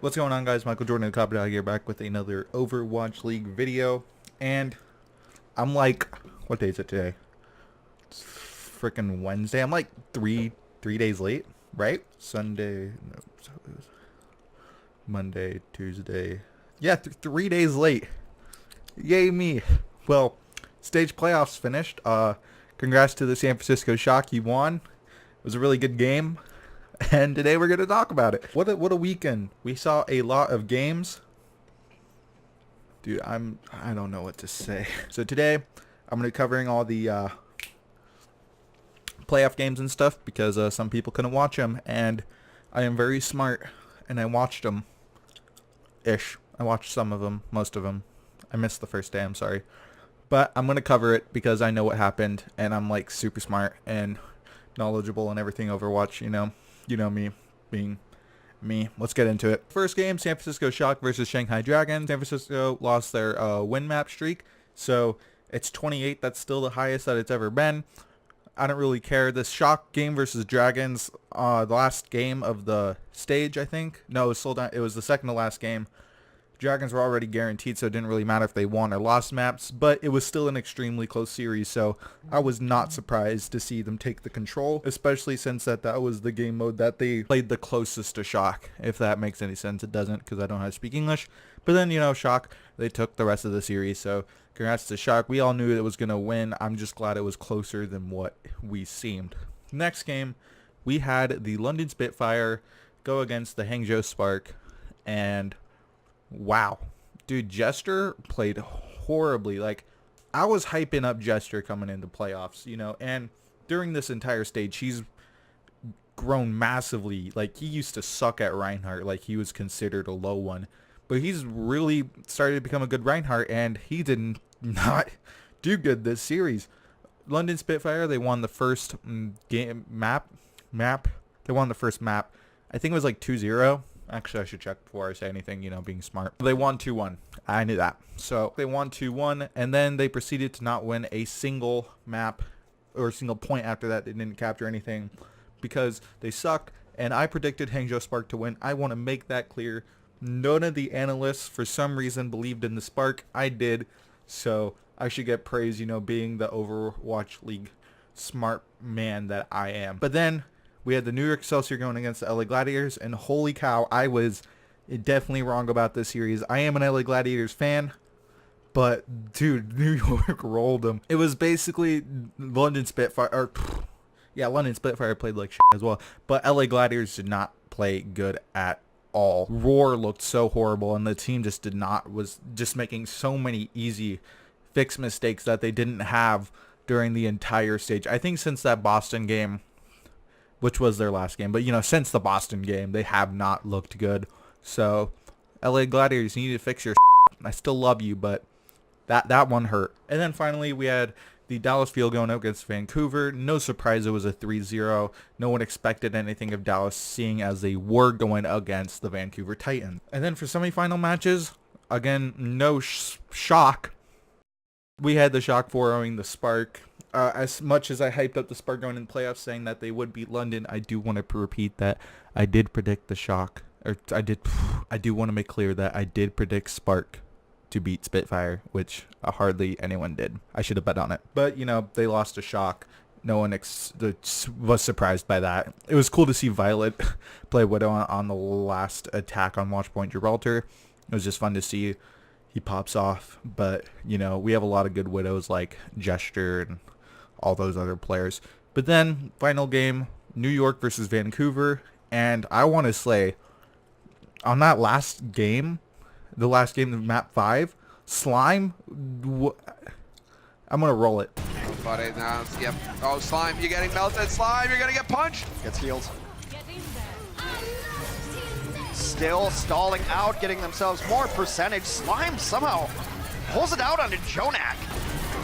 What's going on, guys? Michael Jordan of Copper Dog here, back with another Overwatch League video. And I'm like, what day is it today? It's freaking Wednesday. I'm like three days late, right? Sunday, no, so it was Monday, Tuesday. Yeah, 3 days late. Yay me. Well, stage playoffs finished. Congrats to the San Francisco Shock. You won. It was a really good game. And today we're going to talk about it. What a weekend. We saw a lot of games. Dude, I don't know what to say. So today I'm going to be covering all the playoff games and stuff because some people couldn't watch them, and I am very smart and I watched them ish. I watched some of them, most of them. I missed the first day, I'm sorry. But I'm going to cover it because I know what happened, and I'm like super smart and knowledgeable and everything Overwatch, you know. You know me being me. Let's get into it. First game, San Francisco Shock versus Shanghai Dragons. San Francisco lost their win map streak, so it's 28. That's still the highest that it's ever been. I don't really care. This Shock game versus Dragons, the last game of the stage, I think. No, it was sold out. It was the second to last game. Dragons were already guaranteed, so it didn't really matter if they won or lost maps, but it was still an extremely close series, so I was not surprised to see them take the control, especially since that was the game mode that they played the closest to Shock. If that makes any sense, it doesn't, because I don't know how to speak English. But then, you know, Shock, they took the rest of the series, so congrats to Shock. We all knew it was going to win. I'm just glad it was closer than what we seemed. Next game, we had the London Spitfire go against the Hangzhou Spark, and wow, dude, Jester played horribly. Like, I was hyping up Jester coming into playoffs, you know, and during this entire stage, he's grown massively. Like, he used to suck at Reinhardt, like he was considered a low one, but he's really started to become a good Reinhardt, and he did not do good this series. London Spitfire, they won the first game map. They won the first map. I think it was like 2-0. Actually, I should check before I say anything, you know, being smart. They won 2-1. I knew that. So they won 2-1, and then they proceeded to not win a single map or a single point after that. They didn't capture anything because they suck, and I predicted Hangzhou Spark to win. I want to make that clear. None of the analysts, for some reason, believed in the Spark. I did, so I should get praise, you know, being the Overwatch League smart man that I am. But then we had the New York Excelsior going against the LA Gladiators, and holy cow, I was definitely wrong about this series. I am an LA Gladiators fan, but dude, New York rolled them. It was basically London Spitfire, or yeah, London Spitfire played like shit as well, but LA Gladiators did not play good at all. Roar looked so horrible, and the team just was just making so many easy fix mistakes that they didn't have during the entire stage. I think since that Boston game, which was their last game, but you know, since the Boston game, they have not looked good. So LA Gladiators, you need to fix your shit. I still love you, but that one hurt. And then finally we had the Dallas Field going up against Vancouver. No surprise it was a 3-0. No one expected anything of Dallas, seeing as they were going against the Vancouver Titans. And then for semifinal matches, again, no shock. We had the Shock 4-0ing the Spark. As much as I hyped up the Spark going in playoffs, saying that they would beat London, I do want to repeat that I did predict the Shock, or I do want to make clear that I did predict Spark to beat Spitfire, which hardly anyone did. I should have bet on it, but you know, they lost to Shock. No one was surprised by that. It was cool to see Violet play Widow on the last attack on Watchpoint Gibraltar. It was just fun to see. He pops off, but you know, we have a lot of good Widows like Gesture and all those other players. But then final game, New York versus Vancouver, and I want to say on that last game, the last game of map 5, Slime, I'm gonna roll it. Oh, buddy, now, yep. Oh, Slime, you're getting melted. Slime, you're gonna get punched. Gets healed. Still stalling out, getting themselves more percentage. Slime somehow pulls it out onto Jonak.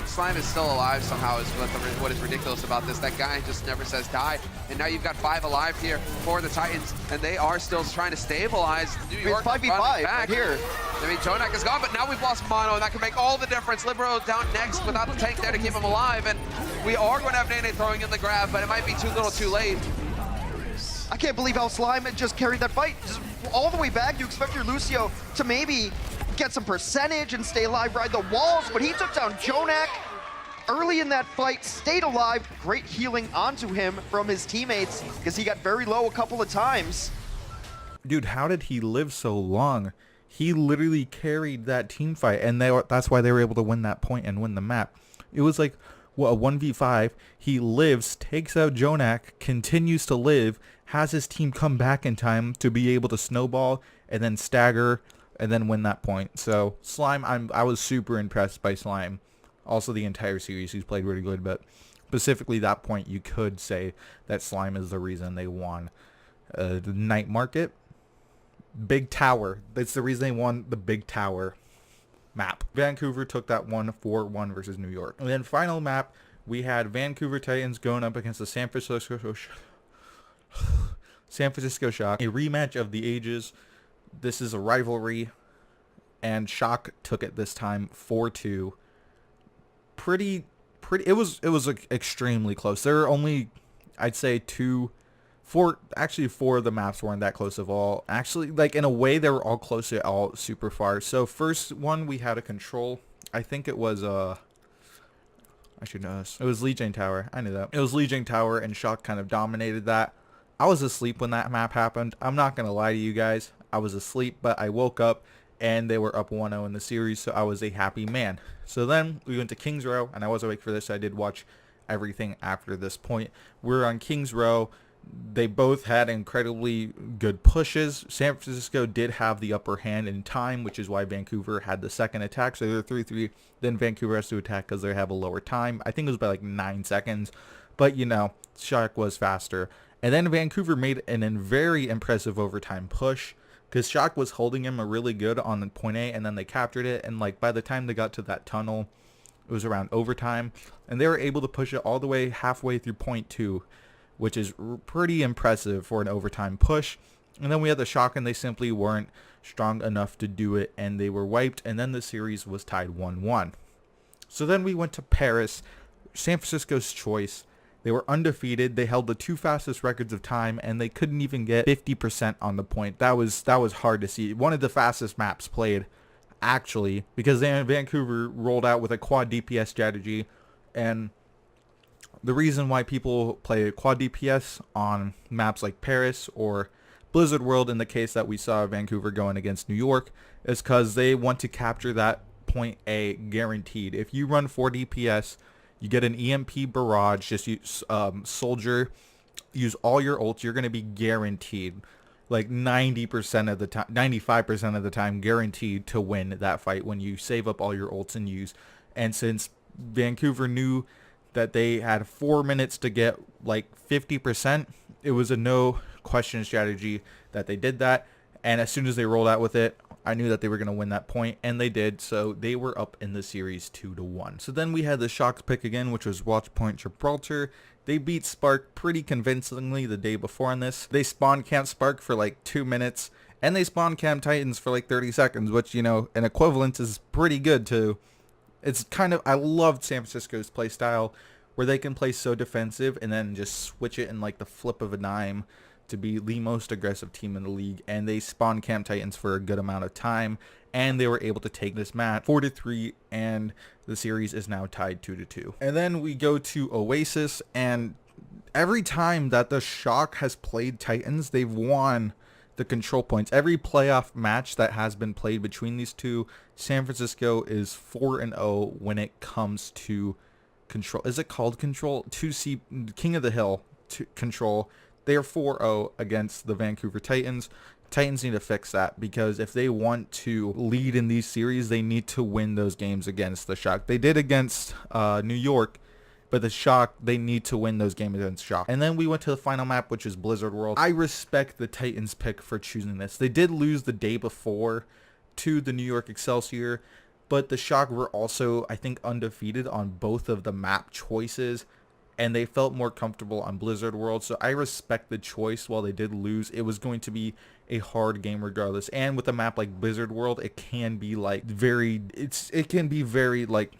Slime is still alive somehow is what is ridiculous about this. That guy just never says die. And now you've got 5 alive here for the Titans, and they are still trying to stabilize New York. 5v5 right here. I mean, Jonak is gone, but now we've lost Mono, and that can make all the difference. Libero down next without the tank there to keep him alive, and we are going to have Nene throwing in the grab, but it might be too little too late. I can't believe how Slime had just carried that fight just all the way back. You expect your Lucio to maybe get some percentage and stay alive, ride the walls, but he took down JJoNak early in that fight, stayed alive. Great healing onto him from his teammates because he got very low a couple of times. Dude, how did he live so long? He literally carried that team fight, and that's why they were able to win that point and win the map. It was like, what, a 1v5. He lives, takes out JJoNak, continues to live, has his team come back in time to be able to snowball and then stagger and then win that point. So Slime, I was super impressed by Slime. Also the entire series, he's played really good, but specifically that point, you could say that Slime is the reason they won the Night Market. Big Tower, that's the reason they won the Big Tower map. Vancouver took that one 4-1 versus New York. And then final map, we had Vancouver Titans going up against the San Francisco Shock. A rematch of the ages. This is a rivalry, and Shock took it this time 4-2. Pretty. It was like extremely close. There are only, I'd say, four of the maps weren't that close of all. Actually, like, in a way, they were all close to all super far. So first one, we had a control. I think it was I should know this. It was Lijiang Tower. I knew that. It was Lijiang Tower, and Shock kind of dominated that. I was asleep when that map happened. I'm not gonna lie to you guys. I was asleep, but I woke up and they were up 1-0 in the series, so I was a happy man. So then we went to Kings Row, and I was awake for this. So I did watch everything after this point. We're on Kings Row. They both had incredibly good pushes. San Francisco did have the upper hand in time, which is why Vancouver had the second attack. So they're 3-3. Then Vancouver has to attack because they have a lower time. I think it was by like 9 seconds. But, you know, Shock was faster. And then Vancouver made a very impressive overtime push because Shock was holding him really good on the point A, and then they captured it. And, like, by the time they got to that tunnel, it was around overtime. And they were able to push it all the way halfway through point 2, which is pretty impressive for an overtime push. And then we had the Shock, and they simply weren't strong enough to do it, and they were wiped, and then the series was tied 1-1. So then we went to Paris, San Francisco's choice. They were undefeated. They held the 2 fastest records of time, and they couldn't even get 50% on the point. That was hard to see. One of the fastest maps played, actually, because Vancouver rolled out with a quad DPS strategy, and the reason why people play quad DPS on maps like Paris or Blizzard World, in the case that we saw Vancouver going against New York, is because they want to capture that point A guaranteed. If you run 4 DPS, you get an EMP barrage, just use Soldier, use all your ults, you're going to be guaranteed, like 90% of the time, 95% of the time, guaranteed to win that fight when you save up all your ults and use. And since Vancouver knew that they had 4 minutes to get like 50%, it was a no question strategy that they did that. And as soon as they rolled out with it, I knew that they were going to win that point, and they did. So they were up in the series 2-1. So then we had the Shock's pick again, which was Watchpoint Gibraltar. They beat Spark pretty convincingly the day before on this. They spawn camp Spark for like 2 minutes, and they spawn camp Titans for like 30 seconds, which, you know, an equivalence is pretty good too. It's kind of, I loved San Francisco's play style, where they can play so defensive and then just switch it in like the flip of a dime to be the most aggressive team in the league. And they spawned Camp Titans for a good amount of time, and they were able to take this match 4-3, and the series is now tied 2-2. And then we go to Oasis, and every time that the Shock has played Titans, they've won the control points. Every playoff match that has been played between these two, San Francisco is 4-0 when it comes to control. Is it called control? 2C King of the Hill control. They are 4-0 against the Vancouver Titans. Titans need to fix that, because if they want to lead in these series, they need to win those games against the Shock. They did against New York, but the Shock, they need to win those games against Shock. And then we went to the final map, which is Blizzard World. I respect the Titans pick for choosing this. They did lose the day before to the New York Excelsior, but the Shock were also, I think, undefeated on both of the map choices, and they felt more comfortable on Blizzard World. So I respect the choice. While they did lose, it was going to be a hard game regardless. And with a map like Blizzard World, it can be like it can be very like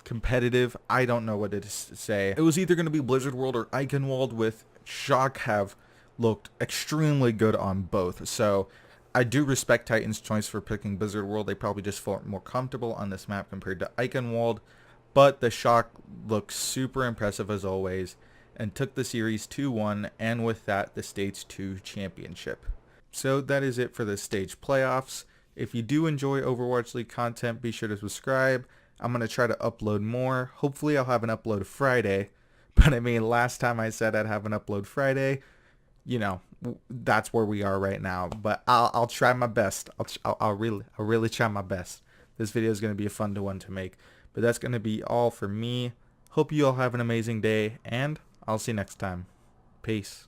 competitive. I don't know what to say. It was either going to be Blizzard World or Eichenwald with Shock have looked extremely good on both. So I do respect Titan's choice for picking Blizzard World. They probably just felt more comfortable on this map compared to Eichenwald. But the Shock looks super impressive as always and took the series 2-1, and with that, the Stage 2 championship. So that is it for the stage playoffs. If you do enjoy Overwatch League content, be sure to subscribe. I'm going to try to upload more. Hopefully I'll have an upload Friday. But I mean, last time I said I'd have an upload Friday, you know, that's where we are right now. But I'll try my best. I'll really try my best. This video is going to be a fun one to make. But that's going to be all for me. Hope you all have an amazing day, and I'll see you next time. Peace.